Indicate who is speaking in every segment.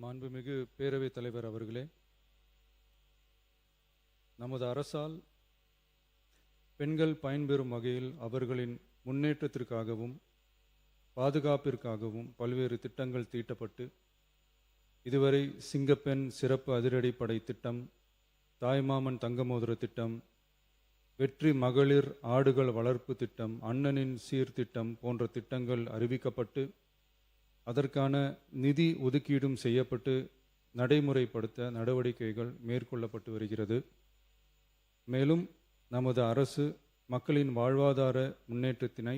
Speaker 1: மாண்புமிகு பேரவைத் தலைவர் அவர்களே, நமது அரசால் பெண்கள் பயன்பெறும் வகையில் அவர்களின் முன்னேற்றத்திற்காகவும் பாதுகாப்பிற்காகவும் பல்வேறு திட்டங்கள் தீட்டப்பட்டு இதுவரை சிங்கப்பெண் சிறப்பு அதிரடிப்படை திட்டம், தாய்மாமன் தங்கமோதிர திட்டம், வெற்றி மகளிர் ஆடுகள் வளர்ப்பு திட்டம், அண்ணனின் சீர்திட்டம் போன்ற திட்டங்கள் அறிவிக்கப்பட்டு அதற்கான நிதி ஒதுக்கீடும் செய்யப்பட்டு நடைமுறைப்படுத்த நடவடிக்கைகள் மேற்கொள்ளப்பட்டு வருகிறது. மேலும் நமது அரசு மக்களின் வாழ்வாதார முன்னேற்றத்தினை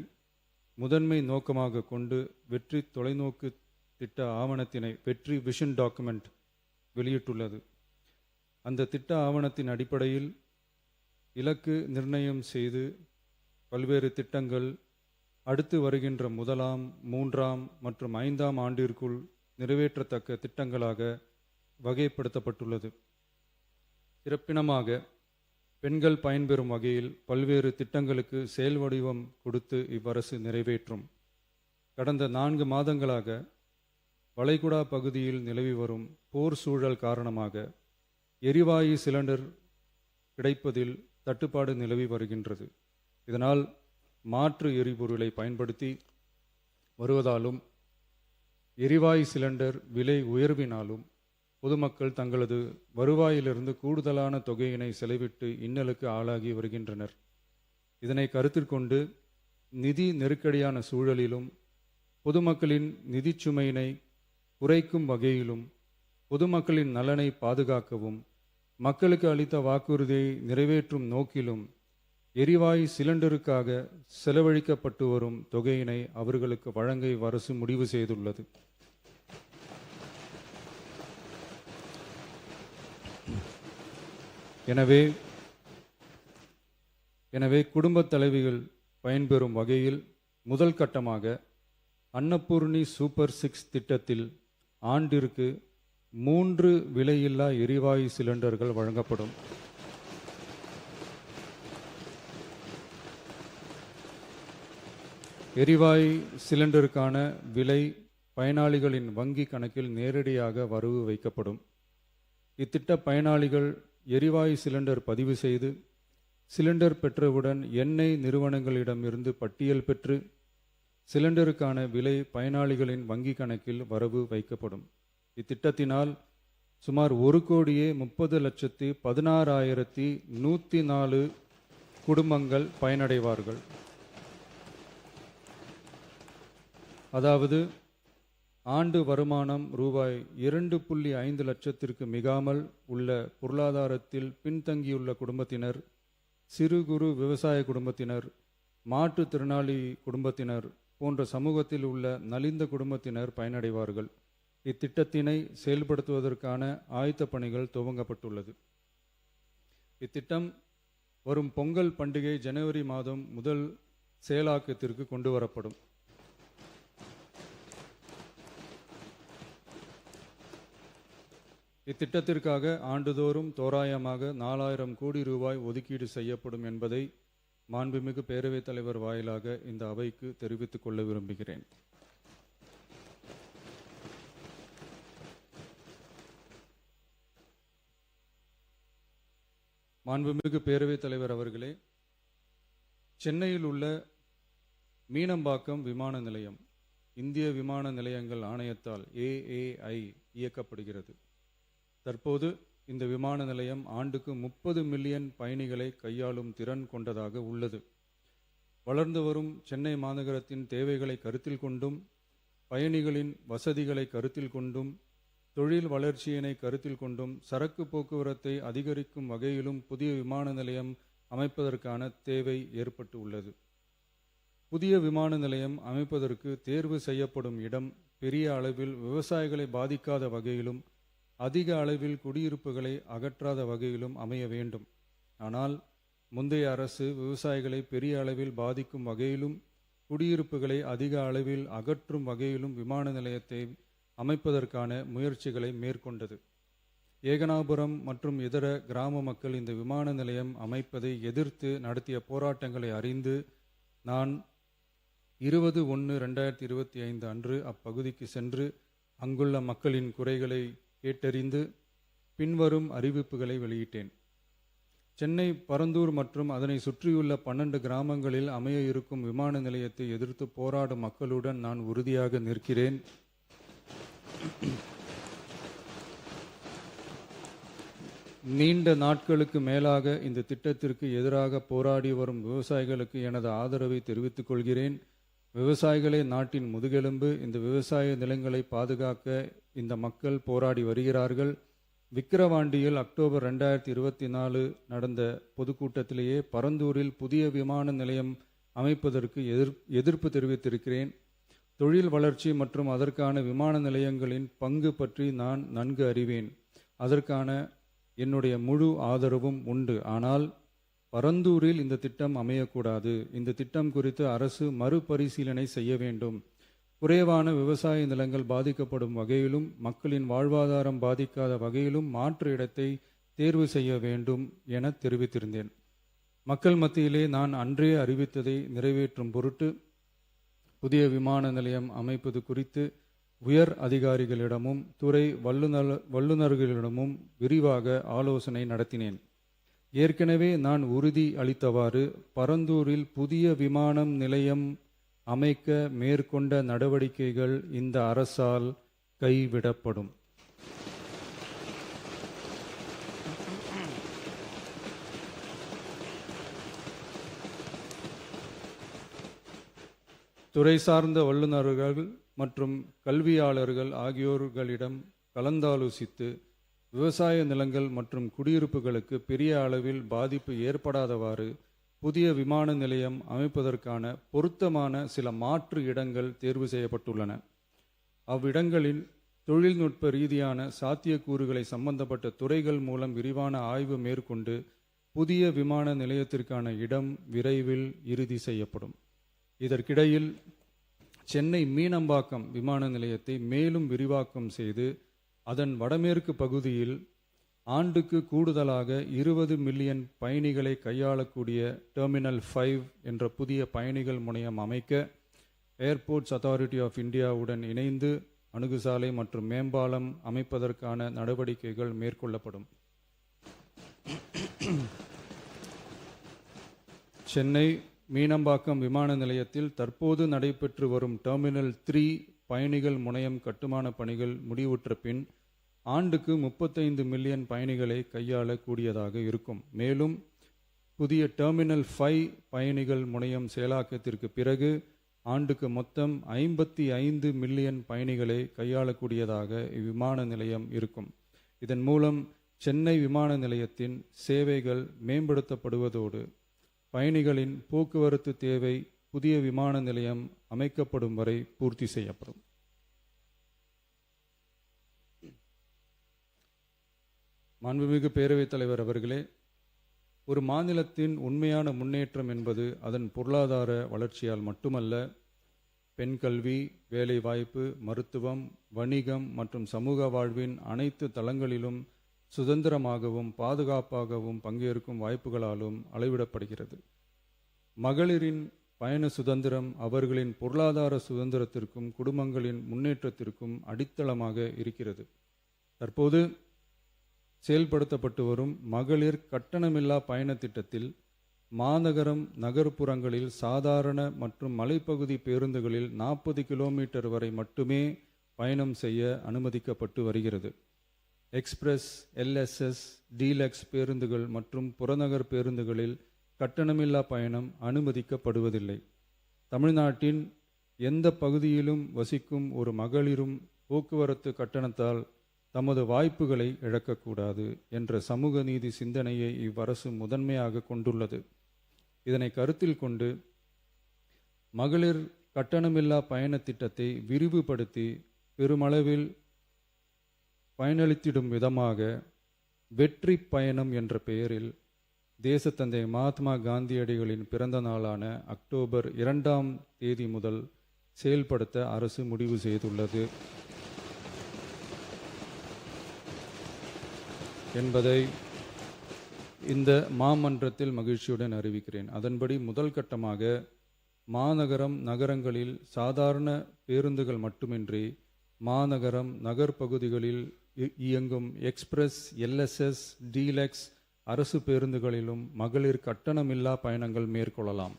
Speaker 1: முதன்மை நோக்கமாக கொண்டு வெற்றி தொலைநோக்கு திட்ட ஆவணத்தினை வெற்றி விஷன் டாக்குமெண்ட் வெளியிட்டுள்ளது. அந்த திட்ட ஆவணத்தின் அடிப்படையில் இலக்கு நிர்ணயம் செய்து பல்வேறு திட்டங்கள் அடுத்து வருகின்ற 1ஆம், 3ஆம் மற்றும் 5ஆம் ஆண்டிற்குள் நிறைவேற்றத்தக்க திட்டங்களாக வகைப்படுத்தப்பட்டுள்ளது. சிறப்பினமாக பெண்கள் பயன்பெறும் வகையில் பல்வேறு திட்டங்களுக்கு செயல் வடிவம் கொடுத்து இவ்வரசு நிறைவேற்றும். கடந்த 4 மாதங்களாக வளைகுடா பகுதியில் நிலவி வரும் போர் சூழல் காரணமாக எரிவாயு சிலிண்டர் கிடைப்பதில் தட்டுப்பாடு நிலவி வருகின்றது. இதனால் மாற்று எரிபொருளை பயன்படுத்தி வருவதாலும் எரிவாயு சிலிண்டர் விலை உயர்வினாலும் பொதுமக்கள் தங்களது வருவாயிலிருந்து கூடுதலான தொகையினை செலவிட்டு இன்னலுக்கு ஆளாகி வருகின்றனர். இதனை கருத்தில் கொண்டு நிதி நெருக்கடியான சூழலிலும் பொதுமக்களின் நிதி சுமையினை குறைக்கும் வகையிலும் பொதுமக்களின் நலனை பாதுகாக்கவும் மக்களுக்கு அளித்த வாக்குறுதியை நிறைவேற்றும் நோக்கிலும் எரிவாயு சிலிண்டருக்காக செலவழிக்கப்பட்டு வரும் தொகையினை அவர்களுக்கு வழங்க அரசு முடிவு செய்துள்ளது. எனவே குடும்பத் தலைவிகள் பயன்பெறும் வகையில் முதல் கட்டமாக அன்னபூர்ணி சூப்பர் 6 திட்டத்தில் ஆண்டிற்கு 3 விலையில்லா எரிவாயு சிலிண்டர்கள் வழங்கப்படும். எரிவாயு சிலிண்டருக்கான விலை பயனாளிகளின் வங்கி கணக்கில் நேரடியாக வரவு வைக்கப்படும். இத்திட்ட பயனாளிகள் எரிவாயு சிலிண்டர் பதிவு செய்து சிலிண்டர் பெற்றவுடன் எண்ணெய் நிறுவனங்களிடமிருந்து பட்டியல் பெற்று சிலிண்டருக்கான விலை பயனாளிகளின் வங்கி கணக்கில் வரவு வைக்கப்படும். இத்திட்டத்தினால் சுமார் 1,30,16,104 குடும்பங்கள் பயனடைவார்கள். அதாவது ஆண்டு வருமானம் ரூபாய் 2.5 லட்சத்திற்கு மிகாமல் உள்ள பொருளாதாரத்தில் பின்தங்கியுள்ள குடும்பத்தினர், சிறு குறு விவசாய குடும்பத்தினர், மாற்றுத்திறனாளி குடும்பத்தினர் போன்ற சமூகத்தில் உள்ள நலிந்த குடும்பத்தினர் பயனடைவார்கள். இத்திட்டத்தினை செயல்படுத்துவதற்கான ஆயத்த பணிகள் துவங்கப்பட்டுள்ளது. இத்திட்டம் வரும் பொங்கல் பண்டிகை ஜனவரி மாதம் முதல் செயலாக்கத்திற்கு கொண்டு வரப்படும். இத்திட்டத்திற்காக ஆண்டுதோறும் தோராயமாக 4000 கோடி ரூபாய் ஒதுக்கீடு செய்யப்படும் என்பதை மாண்புமிகு பேரவைத் தலைவர் வாயிலாக இந்த அவைக்கு தெரிவித்துக் கொள்ள விரும்புகிறேன். மாண்புமிகு பேரவைத் தலைவர் அவர்களே, சென்னையில் உள்ள மீனம்பாக்கம் விமான நிலையம் இந்திய விமான நிலையங்கள் ஆணையத்தால் AAI இயக்கப்படுகிறது. தற்போது இந்த விமான நிலையம் ஆண்டுக்கு 30 மில்லியன் பயணிகளை கையாளும் திறன் கொண்டதாக உள்ளது. வளர்ந்து வரும் சென்னை மாநகரத்தின் தேவைகளை கருத்தில் கொண்டும் பயணிகளின் வசதிகளை கருத்தில் கொண்டும் தொழில் வளர்ச்சியினை கருத்தில் கொண்டும் சரக்கு போக்குவரத்தை அதிகரிக்கும் வகையிலும் புதிய விமான நிலையம் அமைப்பதற்கான தேவை ஏற்பட்டு உள்ளது. புதிய விமான நிலையம் அமைப்பதற்கு தேர்வு செய்யப்படும் இடம் பெரிய அளவில் விவசாயிகளை பாதிக்காத வகையிலும் அதிக அளவில் குடியிருப்புகளை அகற்றாத வகையிலும் அமைய வேண்டும். ஆனால் முந்தைய அரசு விவசாயிகளை பெரிய அளவில் பாதிக்கும் வகையிலும் குடியிருப்புகளை அதிக அளவில் அகற்றும் வகையிலும் விமான நிலையத்தை அமைப்பதற்கான முயற்சிகளை மேற்கொண்டது. ஏகனாபுரம் மற்றும் இதர கிராம மக்கள் இந்த விமான நிலையம் அமைப்பதை எதிர்த்து நடத்திய போராட்டங்களை அறிந்து நான் 20/1/2025 அன்று அப்பகுதிக்கு சென்று அங்குள்ள மக்களின் குறைகளை கேட்டறிந்து பின்வரும் அறிவிப்புகளை வெளியிட்டேன். சென்னை பரந்தூர் மற்றும் அதனை சுற்றியுள்ள 12 கிராமங்களில் அமைய இருக்கும் விமான நிலையத்தை எதிர்த்து போராடும் மக்களுடன் நான் உறுதியாக நிற்கிறேன். நீண்ட நாட்களுக்கு மேலாக இந்த திட்டத்திற்கு எதிராக போராடி வரும் விவசாயிகளுக்கு எனது ஆதரவை தெரிவித்துக் கொள்கிறேன். விவசாயிகளே நாட்டின் முதுகெலும்பு. இந்த விவசாய நிலங்களை பாதுகாக்க இந்த மக்கள் போராடி வருகிறார்கள். விக்கிரவாண்டியில் அக்டோபர் 2024 நடந்த பொதுக்கூட்டத்திலேயே பரந்தூரில் புதிய விமான நிலையம் அமைப்பதற்கு எதிர்ப்பு தெரிவித்திருக்கிறேன். தொழில் வளர்ச்சி மற்றும் அதற்கான விமான நிலையங்களின் பங்கு பற்றி நான் நன்கு அறிவேன். அதற்கான என்னுடைய முழு ஆதரவும் உண்டு. ஆனால் பரந்தூரில் இந்த திட்டம் அமையக்கூடாது. இந்த திட்டம் குறித்து அரசு மறுபரிசீலனை செய்ய வேண்டும். குறைவான விவசாய நிலங்கள் பாதிக்கப்படும் வகையிலும் மக்களின் வாழ்வாதாரம் பாதிக்காத வகையிலும் மாற்று இடத்தை தேர்வு செய்ய வேண்டும் என தெரிவித்திருந்தேன். மக்கள் மத்தியிலே நான் அன்றே அறிவித்ததை நிறைவேற்றும் பொருட்டு புதிய விமான நிலையம் அமைப்பது குறித்து உயர் அதிகாரிகளிடமும் துறை வல்லுநர்களிடமும் விரிவாக ஆலோசனை நடத்தினேன். ஏற்கனவே நான் உறுதி அளித்தவாறு பரந்தூரில் புதிய விமான நிலையம் அமைக்க மேற்கொண்ட நடவடிக்கைகள் இந்த அரசால் கைவிடப்படும். துறை சார்ந்த வல்லுநர்கள் மற்றும் கல்வியாளர்கள் ஆகியோர்களிடம் கலந்தாலோசித்து விவசாய நிலங்கள் மற்றும் குடியிருப்புகளுக்கு பெரிய அளவில் பாதிப்பு ஏற்படாதவாறு புதிய விமான நிலையம் அமைப்பதற்கான பொருத்தமான சில மாற்று இடங்கள் தேர்வு செய்யப்பட்டுள்ளன. அவ்விடங்களில் தொழில்நுட்ப ரீதியான சாத்தியக்கூறுகளை சம்பந்தப்பட்ட துறைகள் மூலம் விரிவான ஆய்வு மேற்கொண்டு புதிய விமான நிலையத்திற்கான இடம் விரைவில் இறுதி செய்யப்படும். இதற்கிடையில் சென்னை மீனம்பாக்கம் விமான நிலையத்தை மேலும் விரிவாக்கம் செய்து அதன் வடமேற்கு பகுதியில் ஆண்டுக்கு கூடுதலாக 20 மில்லியன் பயணிகளை கையாளக்கூடிய டெர்மினல் 5 என்ற புதிய பயணிகள் முனையம் அமைக்க ஏர்போர்ட்ஸ் அத்தாரிட்டி ஆஃப் இந்தியாவுடன் இணைந்து அணுகுசாலை மற்றும் மேம்பாலம் அமைப்பதற்கான நடவடிக்கைகள் மேற்கொள்ளப்படும். சென்னை மீனம்பாக்கம் விமான நிலையத்தில் தற்போது நடைபெற்று வரும் டெர்மினல் 3 பயணிகள் முனையம் கட்டுமான பணிகள் முடிவுற்ற பின் ஆண்டுக்கு 35 மில்லியன் பயணிகளை கையாளக்கூடியதாக இருக்கும். மேலும் புதிய டெர்மினல் 5 பயணிகள் முனையம் செயலாக்கத்திற்கு பிறகு ஆண்டுக்கு மொத்தம் 55 மில்லியன் பயணிகளை கையாளக்கூடியதாக இவ்விமான நிலையம் இருக்கும். இதன் மூலம் சென்னை விமான நிலையத்தின் சேவைகள் மேம்படுத்தப்படுவதோடு பயணிகளின் போக்குவரத்து தேவை புதிய விமான நிலையம் அமைக்கப்படும் வரை பூர்த்தி செய்யப்படும். மாண்புமிகு பேரவைத் தலைவர் அவர்களே, ஒரு மாநிலத்தின் உண்மையான முன்னேற்றம் என்பது அதன் பொருளாதார வளர்ச்சியால் மட்டுமல்ல, பெண் கல்வி, வேலைவாய்ப்பு, மருத்துவம், வணிகம் மற்றும் சமூக வாழ்வின் அனைத்து தளங்களிலும் சுதந்திரமாகவும் பாதுகாப்பாகவும் பங்கேற்கும் வாய்ப்புகளாலும் அளவிடப்படுகிறது. மகளிரின் பயண சுதந்திரம் அவர்களின் பொருளாதார சுதந்திரத்திற்கும் குடும்பங்களின் முன்னேற்றத்திற்கும் அடித்தளமாக இருக்கிறது. தற்போது செயல்படுத்தப்பட்டு வரும் மகளிர் கட்டணமில்லா பயண திட்டத்தில் மாநகரம் நகர்ப்புறங்களில் சாதாரண மற்றும் மலைப்பகுதி பேருந்துகளில் 40 கிலோமீட்டர் வரை மட்டுமே பயணம் செய்ய அனுமதிக்கப்பட்டு வருகிறது. எக்ஸ்பிரஸ், எல்எஸ்எஸ், டீலக்ஸ் பேருந்துகள் மற்றும் புறநகர் பேருந்துகளில் கட்டணமில்லா பயணம் அனுமதிக்கப்படுவதில்லை. தமிழ்நாட்டின் எந்த பகுதியிலும் வசிக்கும் ஒரு மகளிரும் போக்குவரத்து கட்டணத்தால் தமது வாய்ப்புகளை இழக்கக்கூடாது என்ற சமூக நீதி சிந்தனையை இவ்வரசு முதன்மையாக கொண்டுள்ளது. இதனை கருத்தில் கொண்டு மகளிர் கட்டணமில்லா பயண திட்டத்தை விரிவுபடுத்தி பெருமளவில் பயனளித்திடும் விதமாக வெற்றி பயணம் என்ற பெயரில் தேசத்தந்தை மகாத்மா காந்தியடிகளின் பிறந்த நாளான அக்டோபர் 2ஆம் தேதி முதல் செயல்படுத்த அரசு முடிவு செய்துள்ளது என்பதை இந்த மாமன்றத்தில் மகிழ்ச்சியுடன் அறிவிக்கிறேன். அதன்படி முதல் கட்டமாக மாநகரம் நகரங்களில் சாதாரண பேருந்துகள் மட்டுமின்றி மாநகரம் நகர்ப்பகுதிகளில் இயங்கும் எக்ஸ்பிரஸ், எல்எஸ்எஸ், டீலக்ஸ் அரசு பேருந்துகளிலும் மகளிர் கட்டணமில்லா பயணங்கள் மேற்கொள்ளலாம்.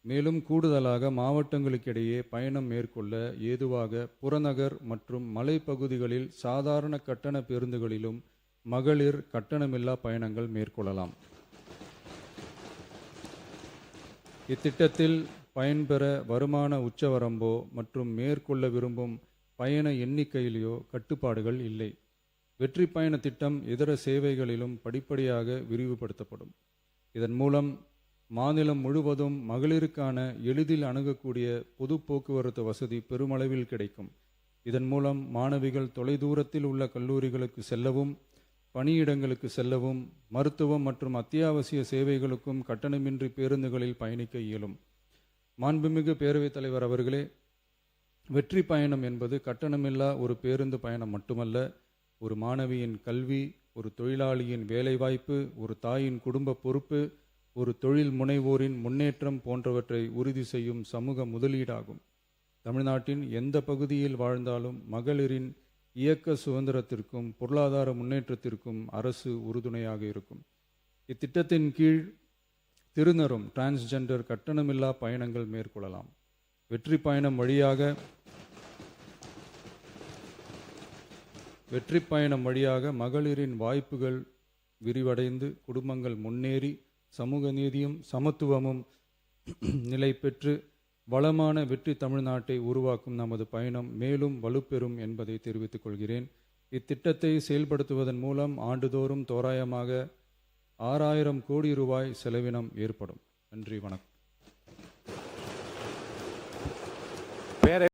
Speaker 1: மேலும் கூடுதலாக மாவட்டங்களுக்கிடையே பயணம் மேற்கொள்ள ஏதுவாக புறநகர் மற்றும் மலைப்பகுதிகளில் சாதாரண கட்டண பேருந்துகளிலும் மகளிர் கட்டணமில்லா பயணங்கள் மேற்கொள்ளலாம். இத்திட்டத்தில் பயன்பெற வருமான உச்சவரம்போ மற்றும் மேற்கொள்ள விரும்பும் பயண எண்ணிக்கையிலேயோ கட்டுப்பாடுகள் இல்லை. வெற்றி பயண திட்டம் இதர சேவைகளிலும் படிப்படியாக விரிவுபடுத்தப்படும். இதன் மூலம் மாநிலம் முழுவதும் மகளிருக்கான எளிதில் அணுகக்கூடிய பொது போக்குவரத்து வசதி பெருமளவில் கிடைக்கும். இதன் மூலம் மாணவிகள் தொலைதூரத்தில் உள்ள கல்லூரிகளுக்கு செல்லவும், பணியிடங்களுக்கு செல்லவும், மருத்துவம் மற்றும் அத்தியாவசிய சேவைகளுக்கும் கட்டணமின்றி பேருந்துகளில் பயணிக்க இயலும். மாண்புமிகு பேரவைத் தலைவர் அவர்களே, வெற்றி பயணம் என்பது கட்டணமில்லா ஒரு பேருந்து பயணம் மட்டுமல்ல, ஒரு மாணவியின் கல்வி, ஒரு தொழிலாளியின் வேலைவாய்ப்பு, ஒரு தாயின் குடும்ப பொறுப்பு, ஒரு தொழில் முனைவோரின் முன்னேற்றம் போன்றவற்றை உறுதி செய்யும் சமூக முதலீடாகும். தமிழ்நாட்டின் எந்த பகுதியில் வாழ்ந்தாலும் மகளிரின் இயக்க சுதந்திரத்திற்கும் பொருளாதார முன்னேற்றத்திற்கும் அரசு உறுதுணையாக இருக்கும். இத்திட்டத்தின் கீழ் திருநரும் டிரான்ஸ்ஜெண்டர் கட்டணமில்லா பயணங்கள் மேற்கொள்ளலாம். வெற்றி பயணம் வழியாக மகளிரின் வாய்ப்புகள் விரிவடைந்து குடும்பங்கள் முன்னேறி சமூக நீதியும் சமத்துவமும் நிலை பெற்று வளமான வெற்றி தமிழ்நாட்டை உருவாக்கும் நமது பயணம் மேலும் வலுப்பெறும் என்பதை தெரிவித்துக் கொள்கிறேன். இத்திட்டத்தை செயல்படுத்துவதன் மூலம் ஆண்டுதோறும் தோராயமாக 6000 கோடி ரூபாய் செலவினம் ஏற்படும். நன்றி, வணக்கம்.